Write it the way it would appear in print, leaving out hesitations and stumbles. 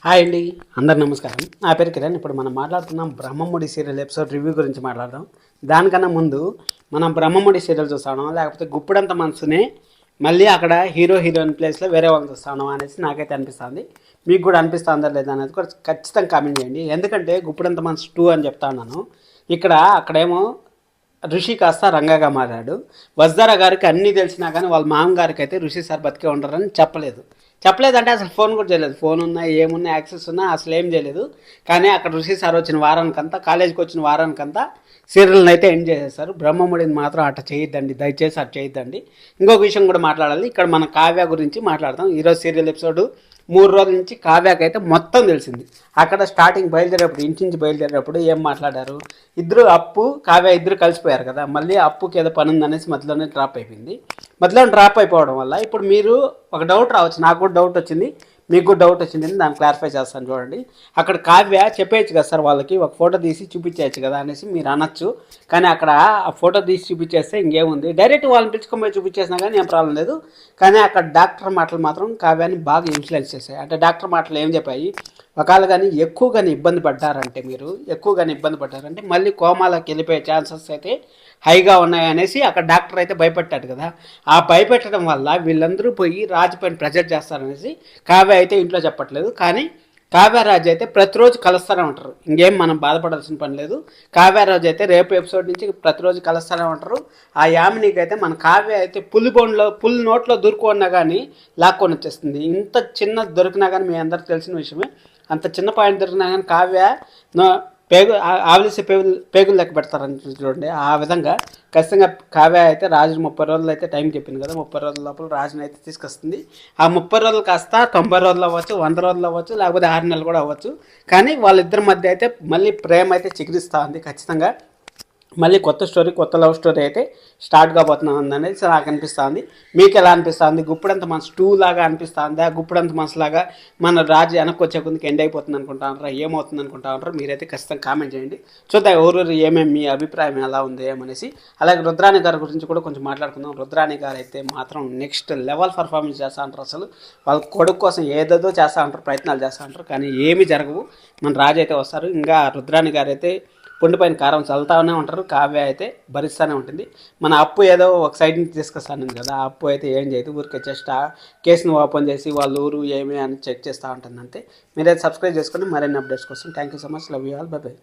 Hi అండి, అందరు నమస్కారం. నా పేరు కిరణ్. ఇప్పుడు మనం మాట్లాడుతున్నాం బ్రహ్మముడి సీరియల్ ఎపిసోడ్ రివ్యూ గురించి మాట్లాడదాం. దానికన్నా ముందు మనం బ్రహ్మముడి సీరియల్ చూస్తాను, లేకపోతే గుప్పుడంత మనసునే మళ్ళీ అక్కడ హీరో హీరోయిన్ ప్లేస్లో వేరే వాళ్ళని చూస్తాను అనేసి నాకైతే అనిపిస్తుంది. మీకు కూడా అనిపిస్తుందా లేదా అనేది కూడా ఖచ్చితంగా కామెంట్ చేయండి. ఎందుకంటే గుప్పుడంత మనసు 2 అని చెప్తా ఉన్నాను. అక్కడేమో ఋషి కాస్త రంగగా మారాడు. వజ్దారా గారికి అన్నీ తెలిసినా కానీ వాళ్ళ మామగారికి అయితే ఋషి సార్ బతికే ఉండరని చెప్పలేదంటే అసలు ఫోన్ కూడా చేయలేదు. ఫోన్ ఉన్నా ఏమున్నా యాక్సెస్ ఉన్నా అసలు ఏం చేయలేదు. కానీ అక్కడ ఋషి సార్ వచ్చిన వారానికంతా, కాలేజీకి వచ్చిన వారానికంతా సీరియల్ని అయితే ఎండ్ చేసేస్తారు. బ్రహ్మముడిని మాత్రం అట్లా చేయొద్దండి, దయచేసి అట్లా చేయొద్దండి. ఇంకొక విషయం కూడా మాట్లాడాలి. ఇక్కడ మన కావ్య గురించి మాట్లాడదాం. ఈరోజు సీరియల్ ఎపిసోడ్ 3 రోజుల నుంచి కావ్యకి అయితే మొత్తం తెలిసింది. అక్కడ స్టార్టింగ్ ఇంటించి బయలుదేరేటప్పుడు ఏం మాట్లాడారు, కావ్య ఇద్దరు కలిసిపోయారు కదా. మళ్ళీ అప్పుకి ఏదో పని ఉందనేసి మధ్యలోనే డ్రాప్ అయిపోవడం వల్ల ఇప్పుడు మీరు ఒక డౌట్ రావచ్చు, నాకు కూడా డౌట్ వచ్చింది, మీకు కూడా డౌట్ వచ్చింది, దాన్ని క్లారిఫై చేస్తాను చూడండి. అక్కడ కావ్య చెప్పేయచ్చు కదా సార్, వాళ్ళకి ఒక ఫోటో తీసి చూపించేయచ్చు కదా అనేసి మీరు అనొచ్చు. కానీ అక్కడ ఆ ఫోటో తీసి చూపించేస్తే ఇంకేముంది, డైరెక్ట్ వాళ్ళని పిలుచుకొని చూపించేసినా కానీ ఏం ప్రాబ్లం లేదు. కానీ అక్కడ డాక్టర్ మాటలు మాత్రం కావ్యాన్ని బాగా ఇన్ఫ్లుయెన్స్ చేశాయి. అంటే డాక్టర్ మాటలు ఏం చెప్పాయి, ఒకవేళ కానీ ఎక్కువగానే ఇబ్బంది పడ్డారంటే మళ్ళీ కోమాలోకి వెళ్ళిపోయే ఛాన్సెస్ అయితే హైగా ఉన్నాయనేసి అక్కడ డాక్టర్ అయితే భయపెట్టాడు కదా. ఆ భయపెట్టడం వల్ల వీళ్ళందరూ పోయి రాజు పైన ప్రెజర్ చేస్తారనేసి కావ్య అయితే ఇంట్లో చెప్పట్లేదు. కానీ కావ్యరాజు అయితే ప్రతిరోజు కలుస్తూనే ఉంటారు. ఇంకేం మనం బాధపడాల్సిన పని లేదు. కావ్యరాజు అయితే రేపు ఎపిసోడ్ నుంచి ప్రతిరోజు కలుస్తూనే ఉంటారు. ఆ యామినికి అయితే మన కావ్య అయితే పుల్ నోట్లో దొరుకున్నా కానీ లాక్కొని వచ్చేస్తుంది. ఇంత చిన్న దొరికినా కానీ మీ అందరికి తెలిసిన విషయమే. అంత చిన్న పాయింట్ దొరికినా కానీ కావ్య ఆవలిసే పేగులు లెక్క పెడతారని చూడండి. ఆ విధంగా ఖచ్చితంగా కావ్య అయితే రాజు 30 రోజులు అయితే టైం చెప్పింది కదా. 30 రోజుల లోపల రాజుని అయితే తీసుకొస్తుంది. ఆ 30 రోజులు కాస్త 90 రోజులు అవ్వచ్చు, 100 రోజులు అవ్వచ్చు, లేకపోతే 6 నెలలు కూడా అవ్వచ్చు. కానీ వాళ్ళిద్దరి మధ్య అయితే మళ్ళీ ప్రేమ అయితే చిగురిస్తూ ఉంది. ఖచ్చితంగా మళ్ళీ కొత్త లవ్ స్టోరీ అయితే స్టార్ట్ కాబోతున్నాం అనేది నాకు అనిపిస్తుంది. మీకు ఎలా అనిపిస్తుంది? గుప్పుడంత మనసు 2 లాగా అనిపిస్తుందా, గుప్పుడంత మనసులాగా మన రాజు వెనక్కి వచ్చే కొందుకు ఎండ్ అయిపోతుంది అనుకుంటా ఏమవుతుంది అనుకుంటా మీరైతే ఖచ్చితంగా కామెంట్ చేయండి. చూద్దాం ఎవరు ఏమేమి మీ అభిప్రాయం ఎలా ఉంది ఏమనేసి. అలాగే రుద్రాణి గారి గురించి కూడా కొంచెం మాట్లాడుకుందాం. రుద్రాణి గారు అయితే మాత్రం నెక్స్ట్ లెవెల్ పర్ఫార్మెన్స్ చేస్తూ ఉంటారు. అసలు వాళ్ళ కొడుకు కోసం ఏదేదో చేస్తూ ఉంటారు, ప్రయత్నాలు చేస్తూ ఉంటారు, కానీ ఏమీ జరగవు. మన రాజు అయితే వస్తారు. ఇంకా రుద్రాణి గారు అయితే పుండిపైన కారం చల్లుతూనే ఉంటారు. కావ్య అయితే భరిస్తూనే ఉంటుంది. మన అప్పు ఏదో ఒక సైడ్ నుంచి తీసుకొస్తాను కదా, ఆ అప్పు అయితే ఏం చేయదు, ఊరికే జస్ట్ ఆ కేసును ఓపెన్ చేసి వాళ్ళ ఊరు ఏమి అని చెక్ చేస్తూ ఉంటుంది అంతే. మీరైతే సబ్స్క్రైబ్ చేసుకొని మరిన్ని అప్డేట్స్ కోసం. Thank you so much. Love you all. By by.